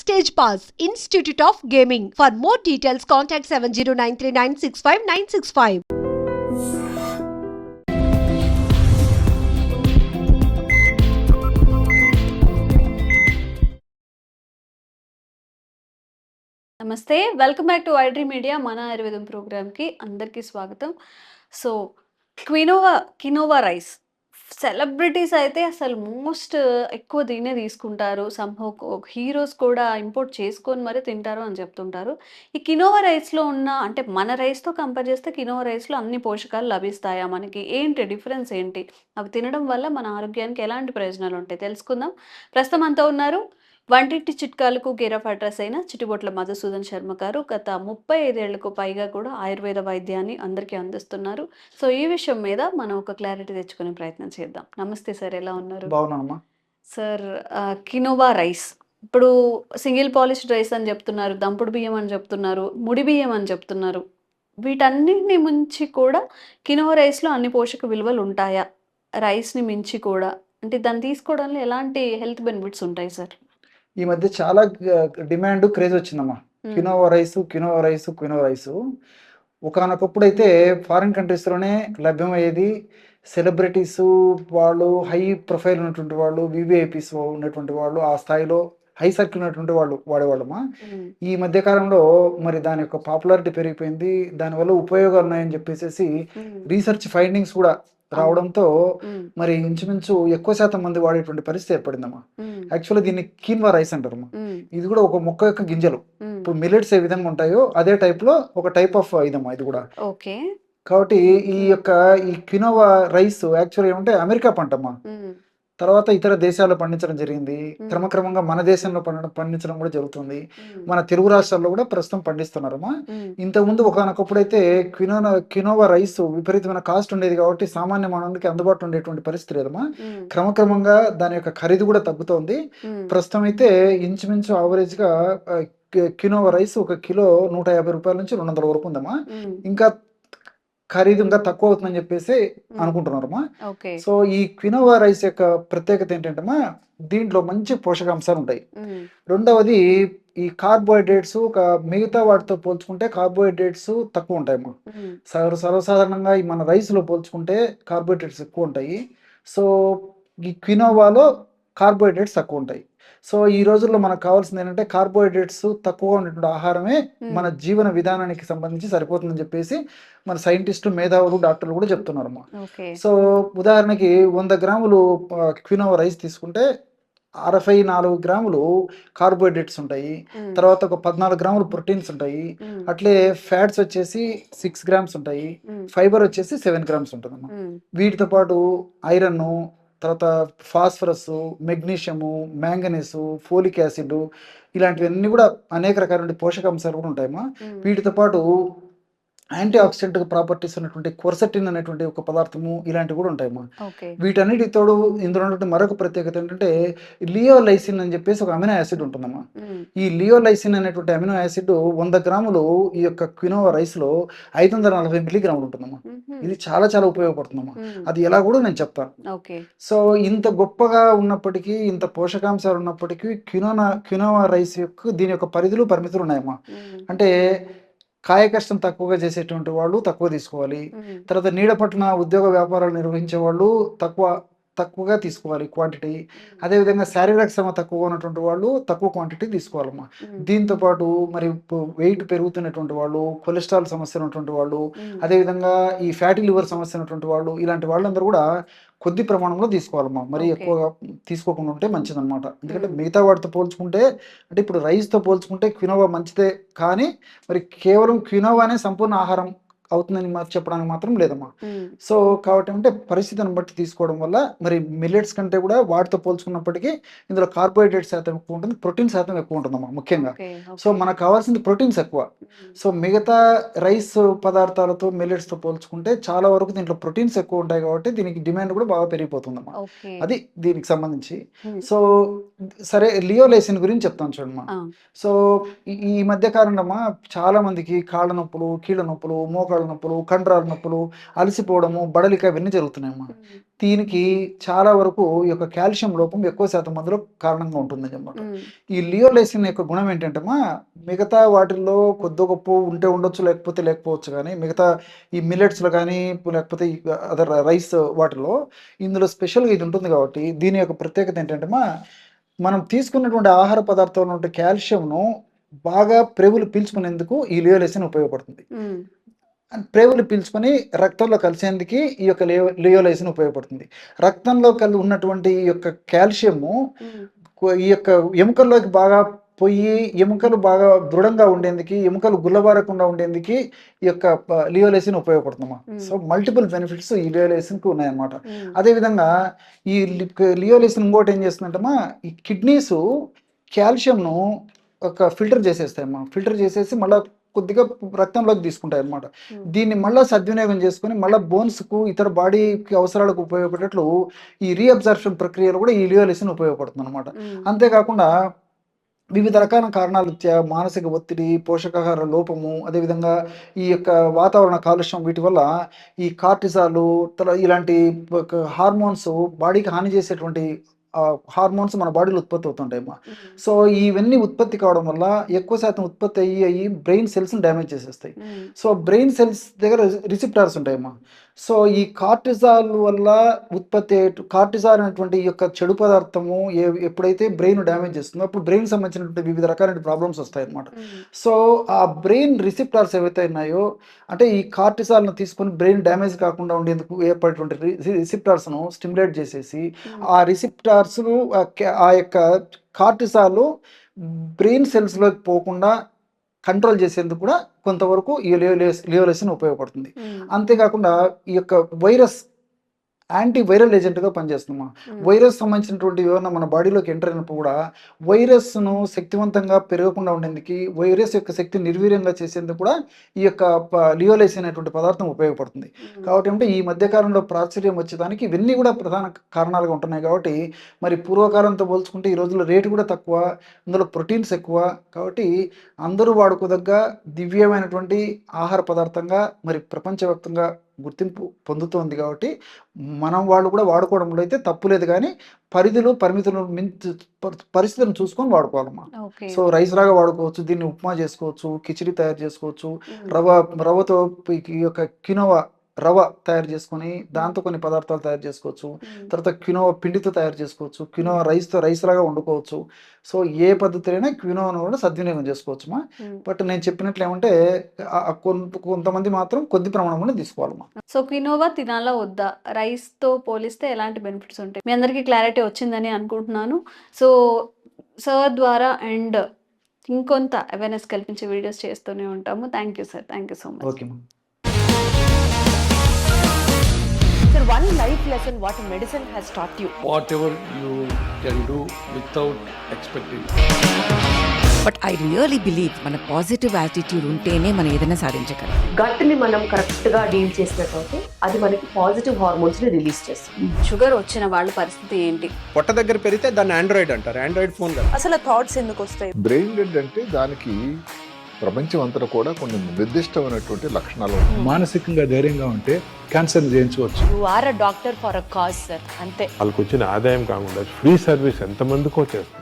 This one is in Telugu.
Stage Pass, Institute of Gaming. For more details, contact 7093965965965. నమస్తే, welcome back to iDream media. మన ఆయుర్వేదం ప్రోగ్రామ్కి అందరికీ స్వాగతం. సో కినోవా రైస్ సెలబ్రిటీస్ అయితే అసలు మోస్ట్ ఎక్కువ దీన్నే తీసుకుంటారు. సంహౌ హీరోస్ కూడా ఇంపోర్ట్ చేసుకొని మరీ తింటారు అని చెప్తుంటారు. ఈ కినోవా రైస్లో ఉన్న అంటే మన రైస్తో కంపేర్ చేస్తే కినోవా రైస్లో అన్ని పోషకాలు లభిస్తాయా? మనకి ఏంటి డిఫరెన్స్ ఏంటి? అవి తినడం వల్ల మన ఆరోగ్యానికి ఎలాంటి ప్రయోజనాలు ఉంటాయి తెలుసుకుందాం. ప్రస్తుతం అంతా ఉన్నారు వంటింటి చిట్కాలకు కేర్ ఆఫ్ అడ్రస్ అయిన చిటిబొట్ల మధుసూదన్ శర్మ గారు. గత 35 ఏళ్లకు పైగా కూడా ఆయుర్వేద వైద్యాన్ని అందరికీ అందిస్తున్నారు. సో ఈ విషయం మీద మనం ఒక క్లారిటీ తెచ్చుకునే ప్రయత్నం చేద్దాం. నమస్తే సార్, ఎలా ఉన్నారు? బాగున్నానమ్మా. సార్, కినోవా రైస్ ఇప్పుడు సింగిల్ పాలిష్డ్ రైస్ అని చెప్తున్నారు, దంపుడు బియ్యం అని చెప్తున్నారు, ముడి బియ్యం అని చెప్తున్నారు. వీటన్నిటిని మించి కూడా కినోవా రైస్లో అన్ని పోషక విలువలు ఉంటాయా? రైస్ని మించి కూడా అంటే దాన్ని తీసుకోవడంలో ఎలాంటి హెల్త్ బెనిఫిట్స్ ఉంటాయి సార్? ఈ మధ్య చాలా డిమాండ్ క్రేజ్ వచ్చిందమ్మా. కినోవా రైస్ ఒకనొకప్పుడైతే ఫారిన్ కంట్రీస్లోనే లభ్యమయ్యేది. సెలబ్రిటీస్ వాళ్ళు, హై ప్రొఫైల్ ఉన్నటువంటి వాళ్ళు, వివిఐపీస్ ఉన్నటువంటి వాళ్ళు, ఆ స్థాయిలో హై సర్కిల్ ఉన్నటువంటి వాళ్ళు వాడేవాళ్ళమ్మా. ఈ మధ్య కాలంలో మరి దాని యొక్క పాపులారిటీ పెరిగిపోయింది. దానివల్ల ఉపయోగాలు ఉన్నాయని చెప్పేసి రీసెర్చ్ ఫైండింగ్స్ కూడా రావడంతో మరి ఇంచుమించు ఎక్కువ శాతం మంది వాడేటువంటి పరిస్థితి ఏర్పడిందమ్మా. యాక్చువల్లీ దీన్ని కీన్వా రైస్ అంటారమ్మా. ఇది కూడా ఒక మొక్క యొక్క గింజలు. ఇప్పుడు మిల్లెట్స్ ఏ విధంగా ఉంటాయో అదే టైప్ లో ఒక టైప్ ఆఫ్ ఇదమ్మా ఇది కూడా. కాబట్టి ఈ కినోవా రైస్ యాక్చువల్లీ ఏమంటే అమెరికా పంటమ్మా. తర్వాత ఇతర దేశాల్లో పండించడం జరిగింది. క్రమక్రమంగా మన దేశంలో పండించడం కూడా జరుగుతుంది. మన తెలుగు రాష్ట్రాల్లో కూడా ప్రస్తుతం పండిస్తున్నారమ్మా. ఇంతకుముందు ఒకనొకప్పుడైతే కినోవా రైస్ విపరీతమైన కాస్ట్ ఉండేది కాబట్టి సామాన్య మానవునికి అందుబాటులో ఉండేటువంటి పరిస్థితి లేదమ్మా. క్రమక్రమంగా దాని యొక్క ఖరీదు కూడా తగ్గుతోంది. ప్రస్తుతం అయితే ఇంచుమించు ఆవరేజ్ గా కినోవా రైస్ ఒక కిలో 150 రూపాయల నుంచి 200 వరకు ఉందమ్మా. ఇంకా ఖరీదు ఇంకా తక్కువ అవుతుందని చెప్పేసి అనుకుంటున్నారమ్మా. సో ఈ క్వినోవా రైస్ యొక్క ప్రత్యేకత ఏంటంటే దీంట్లో మంచి పోషకాంశాలు ఉంటాయి. రెండవది ఈ కార్బోహైడ్రేట్స్ మిగతా వాటితో పోల్చుకుంటే కార్బోహైడ్రేట్స్ తక్కువ ఉంటాయమ్మా. సర్వసాధారణంగా ఈ మన రైస్లో పోల్చుకుంటే కార్బోహైడ్రేట్స్ ఎక్కువ ఉంటాయి. సో ఈ క్వినోవాలో కార్బోహైడ్రేట్స్ తక్కువ ఉంటాయి. సో ఈ రోజుల్లో మనకు కావాల్సింది ఏంటంటే కార్బోహైడ్రేట్స్ తక్కువగా ఉన్నటువంటి ఆహారమే మన జీవన విధానానికి సంబంధించి సరిపోతుందని చెప్పేసి మన సైంటిస్టు, మేధావులు, డాక్టర్లు కూడా చెప్తున్నారమ్మా. సో ఉదాహరణకి 100 గ్రాములు క్వినోవా రైస్ తీసుకుంటే 64 గ్రాములు కార్బోహైడ్రేట్స్ ఉంటాయి. తర్వాత ఒక 14 గ్రాములు ప్రోటీన్స్ ఉంటాయి. అట్లే ఫ్యాట్స్ వచ్చేసి 6 గ్రామ్స్ ఉంటాయి. ఫైబర్ వచ్చేసి 7 గ్రామ్స్ ఉంటుందమ్మా. వీటితో పాటు ఐరన్, తర్వాత phosphorus, magnesium, manganese, folic acid ఇలాంటివన్నీ కూడా అనేక రకాల పోషకాంశాలు కూడా ఉంటాయమ్మా. వీటితో పాటు యాంటీ ఆక్సిడెంట్ ప్రాపర్టీస్ ఉన్నటువంటి క్వర్సెటిన్ అనేటువంటి ఒక పదార్థము ఇలాంటివి కూడా ఉంటాయమ్మా. వీటన్నిటి తోడు ఇందులో ఉన్నటువంటి మరొక ప్రత్యేకత ఏంటంటే లియోలైసిన్ అని చెప్పేసి ఒక అమినో యాసిడ్ ఉంటుందమ్మా. ఈ లియోలైసిన్ అనేటువంటి అమినో యాసిడ్ 100 గ్రాములు ఈ యొక్క క్వినోవా రైస్ లో 540 మిల్లీగ్రాములు ఉంటుందమ్మా. ఇది చాలా చాలా ఉపయోగపడుతుందమ్మా. అది ఎలా కూడా నేను చెప్తాను. సో ఇంత గొప్పగా ఉన్నప్పటికీ, ఇంత పోషకాంశాలు ఉన్నప్పటికీ క్వినోవా రైస్ యొక్క దీని యొక్క పరిధులు ఉన్నాయమ్మా. అంటే కాయ కష్టం తక్కువగా చేసేటువంటి వాళ్ళు తక్కువ తీసుకోవాలి. తర్వాత నీడ పట్ల ఉద్యోగ వ్యాపారాలు నిర్వహించే వాళ్ళు తక్కువగా తీసుకోవాలి క్వాంటిటీ. అదేవిధంగా శారీరక శ్రమ తక్కువగా ఉన్నటువంటి వాళ్ళు తక్కువ క్వాంటిటీ తీసుకోవాలమ్మా. దీంతో పాటు మరి వెయిట్ పెరుగుతున్నటువంటి వాళ్ళు, కొలెస్ట్రాల్ సమస్య ఉన్నటువంటి వాళ్ళు, అదేవిధంగా ఈ ఫ్యాటీ లివర్ సమస్య ఉన్నటువంటి వాళ్ళు, ఇలాంటి వాళ్ళందరూ కూడా కొద్ది ప్రమాణంలో తీసుకోవాలమ్మా. మరి ఎక్కువగా తీసుకోకుండా ఉంటే మంచిదన్నమాట. ఎందుకంటే మిగతా వాటితో పోల్చుకుంటే, అంటే ఇప్పుడు రైస్తో పోల్చుకుంటే క్వినోవా మంచిదే, కానీ మరి కేవలం క్వినోవానే సంపూర్ణ ఆహారం అవుతుందని చెప్పడానికి మాత్రం లేదమ్మా. సో కాబట్టి అంటే పరిస్థితిని బట్టి తీసుకోవడం వల్ల మరి మిల్లెట్స్ కంటే కూడా వాటితో పోల్చుకున్నప్పటికీ ఇందులో కార్బోహైడ్రేట్ శాతం ఎక్కువ ఉంటుంది, ప్రోటీన్ శాతం ఎక్కువ ఉంటుందమ్మా ముఖ్యంగా. సో మనకు కావాల్సింది ప్రోటీన్స్ ఎక్కువ. సో మిగతా రైస్ పదార్థాలతో మిల్లెట్స్తో పోల్చుకుంటే చాలా వరకు దీంట్లో ప్రోటీన్స్ ఎక్కువ ఉంటాయి కాబట్టి దీనికి డిమాండ్ కూడా బాగా పెరిగిపోతుందమ్మా. అది దీనికి సంబంధించి. సో సరే, లియోలైసిన్ గురించి చెప్తాను చూడమ్మా. సో ఈ మధ్య కాలంలో చాలా మందికి కాళ్ళ నొప్పులు, కీళ్ళ నొప్పులు, మోకాళ్ళ మోకాళ్ళ నొప్పులు, కండరాల నొప్పులు, అలసిపోవడము, బడలిక ఇవన్నీ జరుగుతున్నాయమ్మా. దీనికి చాలా వరకు ఈ యొక్క కాల్షియం లోపం ఎక్కువ శాతం మందిలో కారణంగా ఉంటుందని అన్నమాట. ఈ లియోలైసిన్ యొక్క గుణం ఏంటంటేమా, మిగతా వాటిల్లో కొద్ది గొప్ప ఉంటే ఉండొచ్చు, లేకపోతే లేకపోవచ్చు, కానీ మిగతా ఈ మిల్లెట్స్లో కానీ లేకపోతే ఈ అదర్ రైస్ వాటిలో ఇందులో స్పెషల్గా ఇది ఉంటుంది కాబట్టి దీని యొక్క ప్రత్యేకత ఏంటంటేమా, మనం తీసుకున్నటువంటి ఆహార పదార్థంలో ఉండే కాల్షియంను బాగా ప్రేగులు పీల్చుకునేందుకు ఈ లియోలైసిన్ ఉపయోగపడుతుంది. ప్రేగులు పీల్చుకొని రక్తంలో కలిసేందుకు ఈ యొక్క లియోలైసిన్ ఉపయోగపడుతుంది. రక్తంలో ఉన్నటువంటి ఈ యొక్క కాల్షియము ఈ యొక్క ఎముకల్లోకి బాగా పోయి ఎముకలు బాగా దృఢంగా ఉండేందుకు, ఎముకలు గుల్లబారకుండా ఉండేందుకు ఈ యొక్క లియోలైసిన్ ఉపయోగపడుతుందమ్మా. సో మల్టిపుల్ బెనిఫిట్స్ ఈ లియోలైసిన్కి ఉన్నాయన్నమాట. అదేవిధంగా ఈ లియోలైసిన్ ఇంకోటి ఏం చేస్తుందంటమ్మా, ఈ కిడ్నీస్ కాల్షియంను ఒక ఫిల్టర్ చేసేస్తాయమ్మా. ఫిల్టర్ చేసేసి మళ్ళీ కొద్దిగా రక్తంలోకి తీసుకుంటాయి అన్నమాట. దీన్ని మళ్ళీ సద్వినియోగం చేసుకొని మళ్ళీ బోన్స్కు ఇతర బాడీకి అవసరాలకు ఉపయోగపడేట్లు ఈ రీఅబ్జర్ప్షన్ ప్రక్రియలో కూడా ఈ లియోలైసిన్ ఉపయోగపడుతుంది అనమాట. అంతేకాకుండా వివిధ రకాల కారణాల రీత్యా మానసిక ఒత్తిడి, పోషకాహార లోపము, అదేవిధంగా ఈ యొక్క వాతావరణ కాలుష్యం, వీటి వల్ల ఈ కార్టిజాలు ఇలాంటి హార్మోన్స్, బాడీకి హాని చేసేటువంటి హార్మోన్స్ మన బాడీలో ఉత్పత్తి అవుతుంటాయమ్మా. సో ఇవన్నీ ఉత్పత్తి కావడం వల్ల ఎక్కువ శాతం ఉత్పత్తి అయ్యి బ్రెయిన్ సెల్స్ని డ్యామేజ్ చేసేస్తాయి. సో బ్రెయిన్ సెల్స్ దగ్గర రిసెప్టార్స్ ఉంటాయమ్మా. సో ఈ కార్టిజాల్ వల్ల ఉత్పత్తి కార్టిజాల్ అనేటువంటి ఈ యొక్క చెడు పదార్థము ఎప్పుడైతే బ్రెయిన్ డ్యామేజ్ చేస్తుందో అప్పుడు బ్రెయిన్ సంబంధించినటువంటి వివిధ రకాలైన ప్రాబ్లమ్స్ వస్తాయి అన్నమాట. సో ఆ బ్రెయిన్ రిసెప్టార్స్ ఏవైతే ఉన్నాయో, అంటే ఈ కార్టిజాల్ను తీసుకొని బ్రెయిన్ డ్యామేజ్ కాకుండా ఉండేందుకు ఏర్పడేటువంటి రిసెప్టార్స్ను స్టిమ్యులేట్ చేసేసి ఆ రిసెప్టార్స్ను ఆ యొక్క కార్టిజాల్ బ్రెయిన్ సెల్స్లోకి పోకుండా కంట్రోల్ చేసేందుకు కూడా కొంతవరకు ఈ లియోలైసిన్ ఉపయోగపడుతుంది. అంతేకాకుండా ఈ యొక్క వైరస్ యాంటీ వైరల్ ఏజెంట్గా పనిచేస్తుందమ్మా. వైరస్ సంబంధించినటువంటి ఏమన్నా మన బాడీలోకి ఎంటర్ అయినప్పుడు కూడా వైరస్ను శక్తివంతంగా పెరగకుండా ఉండేందుకు, వైరస్ యొక్క శక్తిని నిర్వీర్యంగా చేసేందుకు కూడా ఈ యొక్క లియోలైసిన్ అనేటువంటి పదార్థం ఉపయోగపడుతుంది. కాబట్టి అంటే ఈ మధ్యకాలంలో ప్రాచుర్యం వచ్చేదానికి ఇవన్నీ కూడా ప్రధాన కారణాలుగా ఉంటున్నాయి. కాబట్టి మరి పూర్వకాలంతో పోల్చుకుంటే ఈ రోజుల్లో రేటు కూడా తక్కువ, ఇందులో ప్రోటీన్స్ ఎక్కువ, కాబట్టి అందరూ వాడుకోదగ్గ దివ్యమైనటువంటి ఆహార పదార్థంగా మరి ప్రపంచవ్యాప్తంగా గుర్తింపు పొందుతోంది. కాబట్టి మనం వాళ్ళు కూడా వాడుకోవడంలో అయితే తప్పులేదు, కానీ పరిమితులు పరిస్థితులను చూసుకొని వాడుకోవాలమ్మా. సో రైస్ లాగా వాడుకోవచ్చు, దీన్ని ఉప్మా చేసుకోవచ్చు, కిచిడి తయారు చేసుకోవచ్చు, రవ్వతో ఈ యొక్క కినోవా రవ్వ తయారు చేసుకొని దాంతో కొన్ని పదార్థాలు తయారు చేసుకోవచ్చు. తర్వాత క్వినోవా పిండితో తయారు చేసుకోవచ్చు, క్వినోవా రైస్ లాగా వండుకోవచ్చు. సో ఏ పద్ధతిలో క్వినోవాను కూడా సద్వినియోగం చేసుకోవచ్చుమా. బట్ నేను చెప్పినట్లు ఏమంటే కొంతమంది మాత్రం కొద్ది ప్రమాణంలో తీసుకోవాలమ్మా. సో క్వినోవా తినాలా వద్దా, రైస్తో పోలిస్తే ఎలాంటి బెనిఫిట్స్ ఉంటాయి? మీ అందరికీ క్లారిటీ వచ్చిందని అనుకుంటున్నాను. సో సార్ ద్వారా అండ్ ఇంకొంత అవేర్నెస్ కల్పించే వీడియోస్ చేస్తూనే ఉంటాము. Thank you sir, thank you so much. Okay. Sir, one life lesson what medicine has taught you. Whatever you can do without expecting. But I really believe మన పాజిటివ్ యాటిట్యూడ్ ఉంటేనే మనం ఏదైనా సాధించగలం. గట్ని మనం కరెక్ట్గా డీల్ చేసినట్లయితే అది మనకి పాజిటివ్ హార్మోన్స్ని రిలీజ్ చేస్తుంది. షుగర్ వచ్చిన వాళ్ళ పరిస్థితి ఏంటి? పొట్ట దగ్గర పెరిగితే దాన్ని ఆండ్రాయిడ్ అంటారు, ఆండ్రాయిడ్ ఫోన్ కదా. అసలు థాట్స్ ఎందుకు వస్తాయి? బ్రెయిన్ డెడ్ అంటే దానికి ప్రపంచం అంతా కూడా కొన్ని నిర్దిష్టమైనటువంటి లక్షణాలు ఉంటాయి. మానసికంగా ధైర్యంగా ఉంటే క్యాన్సర్ జయించవచ్చు. You are a doctor for a cause sir, అంతే. వాళ్ళకి వచ్చిన ఆదాయం కాకుండా ఫ్రీ సర్వీస్ ఎంతమందికో చేస్తారు.